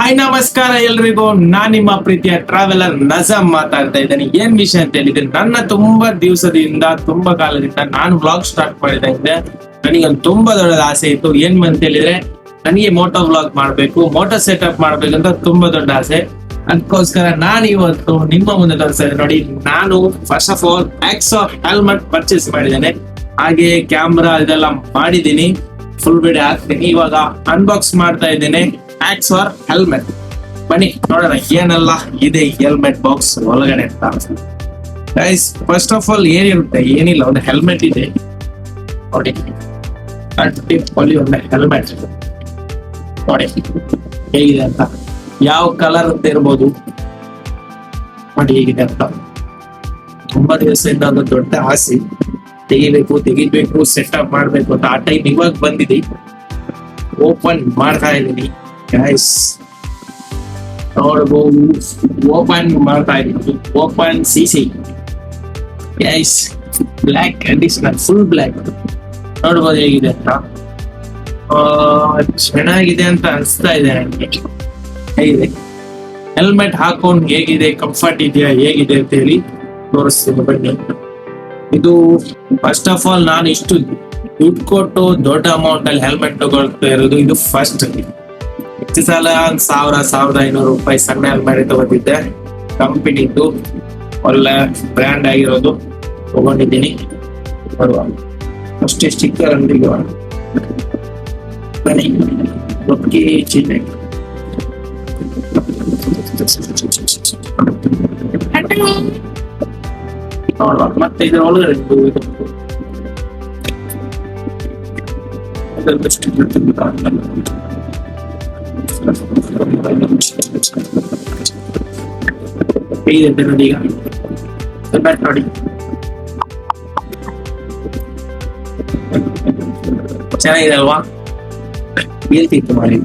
Hi ನಮಸ್ಕಾರ ಎಲ್ರಿಗೂ. ನಾನ್ ನಿಮ್ಮ ಪ್ರೀತಿಯ ಟ್ರಾವೆಲರ್ ನಜಮ್ ಮಾತಾಡ್ತಾ ಇದ್ದೇನೆ. ಏನ್ ವಿಷಯ ಅಂತ ಹೇಳಿದ್ರೆ, ನನ್ನ ತುಂಬಾ ದಿವಸದಿಂದ ತುಂಬಾ ಕಾಲದಿಂದ ನಾನು ವ್ಲಾಗ್ ಸ್ಟಾರ್ಟ್ ಮಾಡಿದ್ದೆ. ನನಗೊಂದು ತುಂಬಾ ದೊಡ್ಡ ಆಸೆ ಇತ್ತು. ಏನ್ ಅಂತ ಹೇಳಿದ್ರೆ, ನನಗೆ ಮೋಟೋ ವ್ಲಾಗ್ ಮಾಡ್ಬೇಕು, ಮೋಟೋ ಸೆಟಪ್ ಮಾಡ್ಬೇಕಂತ ತುಂಬಾ ದೊಡ್ಡ ಆಸೆ. ಅದಕ್ಕೋಸ್ಕರ ನಾನು ಇವತ್ತು ನಿಮ್ಮ ಮುಂದೆ ತೋರಿಸ್ತಾ ಇದ್ದೇನೆ. ನೋಡಿ, ನಾನು first of all XOR helmet purchase ಮಾಡಿದ್ದೇನೆ. ಹಾಗೆ ಕ್ಯಾಮ್ರಾ ಇದೆಲ್ಲ ಮಾಡಿದ್ದೀನಿ, ಫುಲ್ ವಿಡಿಯೋ ಹಾಕ್ತೀನಿ. ಇವಾಗ ಅನ್ಬಾಕ್ಸ್ ಮಾಡ್ತಾ ಇದ್ದೇನೆ ಎಕ್ಸಾರ್ ಹೆಲ್ಮೆಟ್. ಬನ್ನಿ ನೋಡೋಣ ಏನೆಲ್ಲ ಇದೆ ಹೆಲ್ಮೆಟ್ ಬಾಕ್ಸ್ ಒಳಗಡೆ ಅಂತ. ಗೈಸ್, ಫಸ್ಟ್ ಆಫ್ ಆಲ್ ಏನಿರುತ್ತೆ, ಏನಿಲ್ಲ, ಒಂದು ಹೆಲ್ಮೆಟ್ ಇದೆ ನೋಡಿ. ಅಡ್ಡಿಪೊಲಿ ಒಂದು ಹೆಲ್ಮೆಟ್ ನೋಡಿ ಹೇಗಿದೆ ಅಂತ. ಯಾವ ಕಲರ್ ಅಂತ ಇರ್ಬೋದು ನೋಡಿ ಹೇಗಿದೆ ಅಂತ. ತುಂಬಾ ದಿವಸದಿಂದ ಒಂದು ದೊಡ್ಡ ಆಸೆ, ತೆಗಿಬೇಕು, ಸೆಟಪ್ ಮಾಡ್ಬೇಕು ಅಂತ. ಆ ಟೈಮ್ ಇವಾಗ ಬಂದಿದೆ. ಓಪನ್ ಮಾಡ್ತಾ ಇದ್ದೀನಿ ಗೈಸ್, ನೋಡ್ಬೋದು. ಓಪನ್ ಮಾಡ್ತಾ ಇದ್ದೀನಿ. Open CC guys, black additional, full black. ನೋಡ್ಬೋದು ಹೇಗಿದೆ ಅಂತ. ಚೆನ್ನಾಗಿದೆ ಅಂತ ಅನಿಸ್ತಾ ಇದೆ ನನಗೆ. ಹೇಗಿದೆ ಹೆಲ್ಮೆಟ್ ಹಾಕೊಂಡು, ಹೇಗಿದೆ, ಕಂಫರ್ಟ್ ಇದೆಯಾ, ಹೇಗಿದೆ ಅಂತ ಹೇಳಿ ತೋರಿಸ್ತೀನಿ ಬನ್ನಿ. ಇದು ಫಸ್ಟ್ ಆಫ್ ಆಲ್ ನಾನು ಇಷ್ಟು ದುಡ್ಡು ಕೊಟ್ಟು ದೊಡ್ಡ ಅಮೌಂಟ್ ಅಲ್ಲಿ ಹೆಲ್ಮೆಟ್ ತಗೊಳ್ತಾ ಇರೋದು ಇದು ಫಸ್ಟ್. ಇಷ್ಟು ಸಲ 1,500 ರೂಪಾಯಿ ಸಣ್ಣ ಹೆಲ್ಮೆಟ್ ತಗೋತಿದ್ದೆ. ಕಂಪನಿದು ಒಳ್ಳೆ ಬ್ರ್ಯಾಂಡ್ ಆಗಿರೋದು ತಗೊಂಡಿದ್ದೀನಿ. ನೋಡುವ ಅಷ್ಟೇ ಸ್ಟಿಕ್ಕರ್ ಅಂಗಡಿಗೆ ಬನ್ನಿ. ಒಕ್ಕಿ ಚಿಹ್ನೆ ನೋಡುವ. ಮತ್ತೆ ಇದರ ಒಳಗಡೆ ಹೇಗಿದೆ ನೋಡಿ. ಈಗ ಹೆಲ್ಮೆಟ್ ನೋಡಿ ಚೆನ್ನಾಗಿದೆ ಅಲ್ವಾ? ಬೀಳ್ತಿತ್ತು ಮಾಡಿ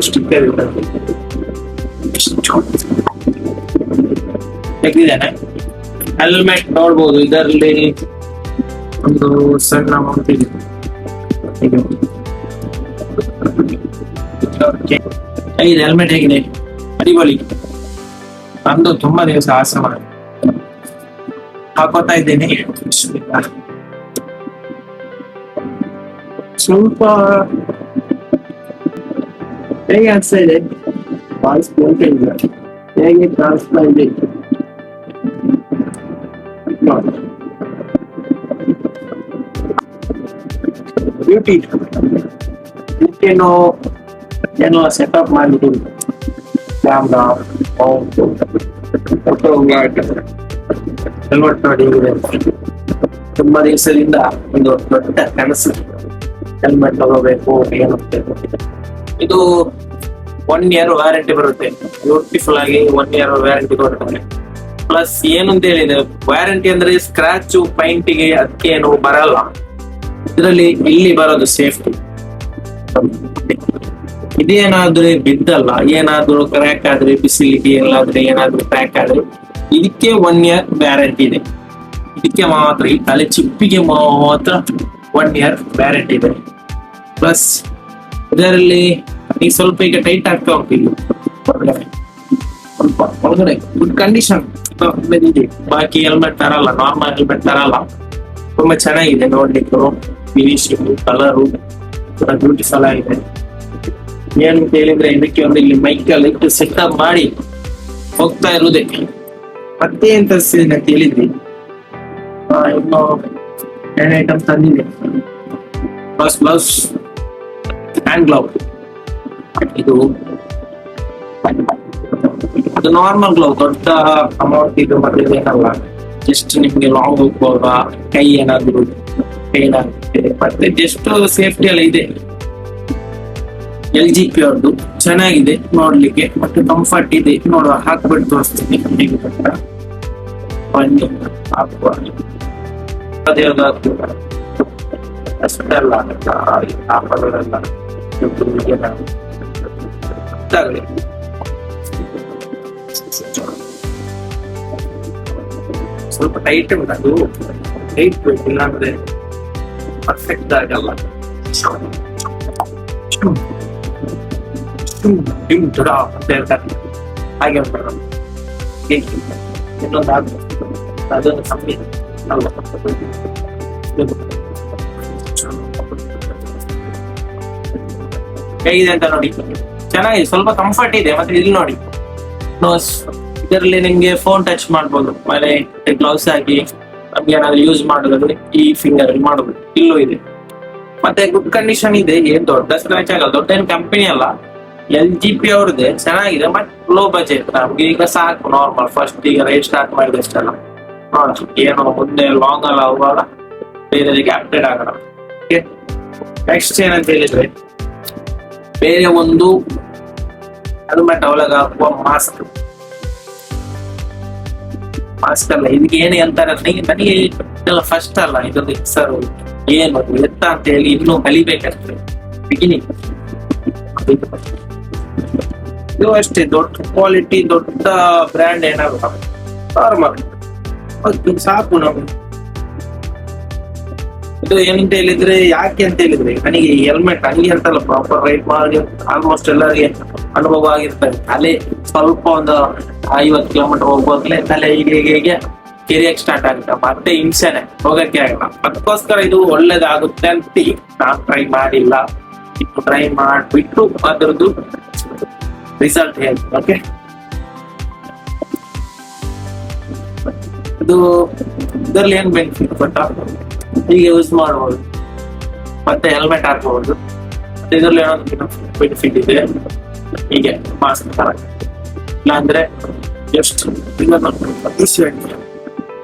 ಸ್ಟಿಕ್ಕರ್ ತೆಗೆದಿದ್ದಾನೆ. ಹೆಲ್ಮೆಟ್ ನೋಡ್ಬೋದು, ಇದರಲ್ಲಿ ಒಂದು ಸಣ್ಣ ಅಮೌಂಟ್ ಇದೆ. ಹೇಗಿದೆ ಹೆಲ್ಮೆಟ್? ಹೇಗಿದೆ? ಅಡಿಪೊಲಿ. ನಂದು ತುಂಬಾ ದಿವಸ ಆಸೆ ಮಾಡಿ ಹಾಕೋತಾ ಇದ್ದೇನೆ. ಸ್ವಲ್ಪ ಹೇಗೆ ಅನಿಸ್ತಾ ಇದೆ? ವಾಯ್ಸ್ ಇಲ್ಲ, ಹೇಗೆ ಕಾಣಿಸ್ತಾ ಇದೆ? ಬ್ಯೂಟಿ ಏನೋ ಸೆಟಪ್ ಮಾಡಿದ್ದೀನಿ. ಕ್ಯಾಮ್ರಾ, ಫೋಟೋ, ಹೆಲ್ಮೆಟ್ ನೋಡಿ ಹೇಗಿದೆ. ತುಂಬಾ ದಿವಸದಿಂದ ಒಂದು ದೊಡ್ಡ ಕನಸು, ಹೆಲ್ಮೆಟ್ ತಗೋಬೇಕು ಏನಂತ. ಇದು 1 year ವ್ಯಾರಂಟಿ ಬರುತ್ತೆ. ಬ್ಯೂಟಿಫುಲ್ ಆಗಿ 1 year ವ್ಯಾರಂಟಿ ಕೊಡ್ತಾರೆ. ಪ್ಲಸ್ ಏನಂತ ಹೇಳಿದ್ರೆ, ವ್ಯಾರಂಟಿ ಅಂದ್ರೆ ಸ್ಕ್ರಾಚ್ ಪೈಂಟಿಗೆ ಅದಕ್ಕೆ ಏನು ಬರಲ್ಲ. ಇದರಲ್ಲಿ ಇಲ್ಲಿ ಬರೋದು ಸೇಫ್ಟಿ. ಇದೇನಾದ್ರೂ ಬಿದ್ದಲ್ಲ, ಏನಾದ್ರೂ ಕ್ರ್ಯಾಕ್ ಆದ್ರೆ, ಬಿಸಿಲಿಗೆ ಎಲ್ಲಾದ್ರೆ ಏನಾದ್ರೂ ಕ್ರ್ಯಾಕ್ ಆದ್ರೆ, ಇದಕ್ಕೆ 1 year ವ್ಯಾರಂಟಿ ಇದೆ. ಇದಕ್ಕೆ ಮಾತ್ರ, ಈ ತಲೆ ಚಿಪ್ಪಿಗೆ ಮಾತ್ರ 1 year ವ್ಯಾರಂಟಿ ಇದೆ. ಪ್ಲಸ್ ಇದರಲ್ಲಿ ಈ ಸ್ವಲ್ಪ ಈಗ ಟೈಟ್ ಆಗ್ತಾ ಹೋಗ್ತಿಲ್ಲ, ಸ್ವಲ್ಪ ಒಳಗಡೆ ಗುಡ್ ಕಂಡೀಷನ್ ಇದೆ. ಬಾಕಿ ಹೆಲ್ಮೆಟ್ ತರಲ್ಲ, ನಾರ್ಮಲ್ ಹೆಲ್ಮೆಟ್ ತರಲ್ಲ. ತುಂಬಾ ಚೆನ್ನಾಗಿದೆ ನೋಡ್ಲಿಕ್ಕೆ, ಫಿನಿಶಿಂಗ್, ಕಲರು ಬ್ಯೂಟಿಫುಲ್ ಆಗಿದೆ. ಏನು ಹೇಳಿದ್ರೆ, ಇದಕ್ಕೆ ಒಂದು ಇಲ್ಲಿ ಮೈಕಲ್ಲಿ ಇಟ್ಟು ಸೆಟಪ್ ಮಾಡಿ ಹೋಗ್ತಾ ಇರುವುದೇ. ಮತ್ತೆ ಏನ್ ತರಿಸಿದ್ದೀನಿ ಅಂತ ಹೇಳಿದ್ವಿ, ಇನ್ನು 2 ಐಟಮ್ ತಂದಿದೆ. Gloves, hand ಗ್ಲೌ. ಇದು ನಾರ್ಮಲ್ ಗ್ಲೌ, ದೊಡ್ಡ ಅಮೌಂಟ್ ಇದು ಮತ್ತೆ ಏನಲ್ಲ. ಜಸ್ಟ್ ನಿಮ್ಗೆ ಲಾಂಗ್ ಹೋಗುವಾಗ ಕೈ ಏನಾದ್ರು ಪೇನ್ ಆಗುತ್ತೆ. ಮತ್ತೆ ಜಸ್ಟ್ ಸೇಫ್ಟಿ ಎಲ್ಲ ಇದೆ. LGP ಅವ್ರದ್ದು ಚೆನ್ನಾಗಿದೆ ನೋಡ್ಲಿಕ್ಕೆ, ಮತ್ತೆ ಕಂಫರ್ಟ್ ಇದೆ. ನೋಡುವ, ಹಾಕ್ಬಿಟ್ಟು ತೋರಿಸ್ತೀನಿ ಹೇಗೆ ಗೊತ್ತ. ಹಾಕುವ ಅದೇಲ್ಲ ಅಷ್ಟೆಲ್ಲ ಹಾಕೋದೆಲ್ಲ ಸ್ವಲ್ಪ ಟೈಟ್ ಉಂಟು, ಅದು ಟೈಟ್ ಬೇಕು, ಇಲ್ಲಾಂದ್ರೆ ಪರ್ಫೆಕ್ಟ್ ಆಗಲ್ಲ. ಅಂತ ಹೇಳ್ತಾರೆ. ಹಾಗೆ ಇನ್ನೊಂದು ಅದೊಂದು ಕಮ್ಮಿ ಹೇಗಿದೆ ಅಂತ ನೋಡಿ. ಚೆನ್ನಾಗಿದೆ, ಸ್ವಲ್ಪ ಕಂಫರ್ಟ್ ಇದೆ. ಮತ್ತೆ ಇಲ್ಲಿ ನೋಡಿ ನೋಸ್, ಇದರಲ್ಲಿ ನಿಮ್ಗೆ ಫೋನ್ ಟಚ್ ಮಾಡ್ಬೋದು. ಆಮೇಲೆ ಗ್ಲೌಸ್ ಹಾಕಿ ನಮ್ಗೆ ಏನಾದ್ರು ಯೂಸ್ ಮಾಡೋದಾದ್ರೆ ಈ ಫಿಂಗರ್ ಅಲ್ಲಿ ಮಾಡಬಹುದು. ಇಲ್ಲೂ ಇದೆ. ಮತ್ತೆ ಗುಡ್ ಕಂಡೀಷನ್ ಇದೆ, ಏನ್ ದೊಡ್ಡ ಸ್ಕ್ರಾಚ್ ಆಗಲ್ಲ. ದೊಡ್ಡ ಏನ್ ಕಂಪನಿ ಅಲ್ಲ, LGP ಅವ್ರದ್ದೇ, ಚೆನ್ನಾಗಿದೆ. ಬಟ್ ಲೋ ಬಜೆಟ್, ನಮ್ಗೆ ಈಗ ಸಾಕು ನಾರ್ಮಲ್. ಫಸ್ಟ್ ಈಗ ರೇಟ್ ಸ್ಟಾರ್ಟ್ ಮಾಡಿದೆ ಅಷ್ಟಲ್ಲ, ನೋಡ ಏನು ಮುಂದೆ ಲಾಂಗ್ ಅಲ್ಲ ಹೋಗುವಾಗ ಬೇರೆದಕ್ಕೆ ಅಪ್ಡೇಟ್ ಆಗೋಣ. ನೆಕ್ಸ್ಟ್ ಏನಂತ ಹೇಳಿದ್ರೆ, ಬೇರೆ ಒಂದು ಹೆಲ್ಮೆಟ್ ಒಳಗ ಹಾಕುವ ಮಾಸ್ಕ್ ಅಲ್ಲ, ಇದಕ್ಕೆ ಏನು ಅಂತಾರೆ ನನಗೆ ಇದೆಲ್ಲ ಫಸ್ಟ್ ಅಲ್ಲ, ಇದೊಂದು ಹೆಸರು ಏನು ಎತ್ತ ಅಂತ ಹೇಳಿ ಇನ್ನೂ ಕಲಿಬೇಕಷ್ಟೇ, ಬಿಗಿನಿಂಗ್. ಇದು ಅಷ್ಟೇ, ದೊಡ್ಡ ಕ್ವಾಲಿಟಿ ದೊಡ್ಡ ಬ್ರ್ಯಾಂಡ್ ಏನಾದ್ರು ನಾರ್ಮಲ್ ಅದು ಸಾಕು ನಮ್ಗೆ. ಇದು ಏನಂತ ಹೇಳಿದ್ರೆ, ಯಾಕೆ ಅಂತ ಹೇಳಿದ್ರೆ, ನನಗೆ ಈ ಹೆಲ್ಮೆಟ್ ಹಂಗೆ ಅಂತಲ್ಲ, ಪ್ರಾಪರ್ ರೈಡ್ ಮಾಡಿ ಆಲ್ಮೋಸ್ಟ್ ಎಲ್ಲರಿಗೆ ಅನುಭವ ಆಗಿರ್ತದೆ. ತಲೆ ಸ್ವಲ್ಪ ಒಂದು 50 ಕಿಲೋಮೀಟರ್ ಹೋಗ್ಬೋದ್ಲೆ ತಲೆ ಹೀಗೆ ಕೆರಿಯಕ್ಕೆ ಸ್ಟಾರ್ಟ್ ಆಗುತ್ತೆ. ಮತ್ತೆ ಹಿಂಸೆನೆ, ಹೋಗಕ್ಕೆ ಆಗಲ್ಲ. ಅದಕ್ಕೋಸ್ಕರ ಇದು ಒಳ್ಳೇದಾಗುತ್ತೆ ಅಂತ ನಾನು ಟ್ರೈ ಮಾಡಿಲ್ಲ. ಇದು ಟ್ರೈ ಮಾಡಿಬಿಟ್ಟು ಅದ್ರದ್ದು ರಿಸಲ್ಟ್ ಹೇಳಿ. ಓಕೆ, ಇದು ಇದರಲ್ಲಿ ಏನ್ ಬೆನಿಫಿಟ್ ಗೊತ್ತಾ? ಹೀಗೆ ಯೂಸ್ ಮಾಡಬಹುದು, ಮತ್ತೆ ಹೆಲ್ಮೆಟ್ ಹಾಕಬಹುದು. ಇದರಲ್ಲಿ ಏನೋ ಬೆನಿಫಿಟ್ ಇದೆ, ಹೀಗೆ ಮಾಸ್ಕ್ ತರ. ಇಲ್ಲಾಂದ್ರೆ ಎಷ್ಟು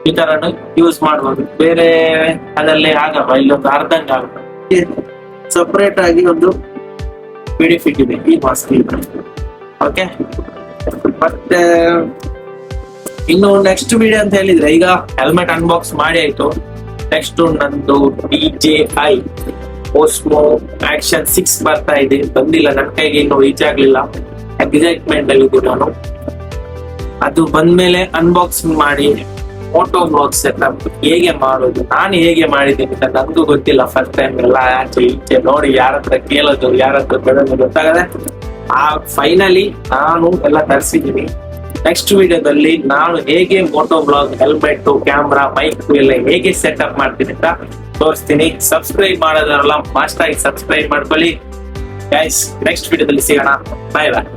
ಈ ತರ ಯೂಸ್ ಮಾಡಬಹುದು. ಬೇರೆ ಅದರಲ್ಲಿ ಆಗಲ್ಲ, ಇಲ್ಲೊಂದು ಅರ್ಧಂಗ ಆಗುತ್ತೆ. ಸಪರೇಟ್ ಆಗಿ ಒಂದು ಬೆನಿಫಿಟ್ ಇದೆ ಈ ಮಾಸ್ಕ್. ಓಕೆ, ಮತ್ತೆ ಇನ್ನು ನೆಕ್ಸ್ಟ್ ವಿಡಿಯೋ ಅಂತ ಹೇಳಿದ್ರೆ, ಈಗ ಹೆಲ್ಮೆಟ್ ಅನ್ಬಾಕ್ಸ್ ಮಾಡಿ ಆಯ್ತು. ನೆಕ್ಸ್ಟ್ ನಂದು DJI Osmo Action 6 ಬರ್ತಾ ಇದೆ, ಬಂದಿಲ್ಲ ನನ್ನ ಕೈಗೆ, ಇನ್ನು ರೀಚ್ ಆಗ್ಲಿಲ್ಲ. ಎಕ್ಸೈಟ್ಮೆಂಟ್ ಅಲ್ಲಿ ಇದ್ದೀನಿ ನಾನು. ಅದು ಬಂದ್ಮೇಲೆ ಅನ್ಬಾಕ್ಸಿಂಗ್ ಮಾಡಿ ಫೋಟೋ ಬ್ಲಾಗ್ ಸೆಟಪ್ ಹೇಗೆ ಮಾಡೋದು, ನಾನು ಹೇಗೆ ಮಾಡಿದ್ದೀನಿ ಅಂತ ನನಗೂ ಗೊತ್ತಿಲ್ಲ. ಫಸ್ಟ್ ಟೈಮ್ ಎಲ್ಲ ಆಚೆ ಈಚೆ ನೋಡಿ ಯಾರ ಹತ್ರ ಕೇಳೋದು, ಯಾರ ಹತ್ರ ಬಿಡೋದು ಗೊತ್ತಾಗದೆ. ಫೈನಲಿ ನಾನು ಎಲ್ಲ ತರಿಸಿದ್ದೀನಿ. ನೆಕ್ಸ್ಟ್ ವಿಡಿಯೋದಲ್ಲಿ ನಾನು ಹೇಗೆ moto blog, helmet, camera, mic ಎಲ್ಲ ಹೇಗೆ ಸೆಟಪ್ ಮಾಡ್ತೀನಿ ಅಂತ ತೋರಿಸ್ತೀನಿ. ಸಬ್ಸ್ಕ್ರೈಬ್ ಮಾಡೋದ್ರಲ್ಲ ಮಸ್ಟ್ ಆಗಿ ಸಬ್ಸ್ಕ್ರೈಬ್ ಮಾಡ್ಕೊಳ್ಳಿ ಗೈಸ್. ನೆಕ್ಸ್ಟ್ ವಿಡಿಯೋದಲ್ಲಿ ಸಿಗೋಣ. ಬಾಯ್ ಬಾಯ್.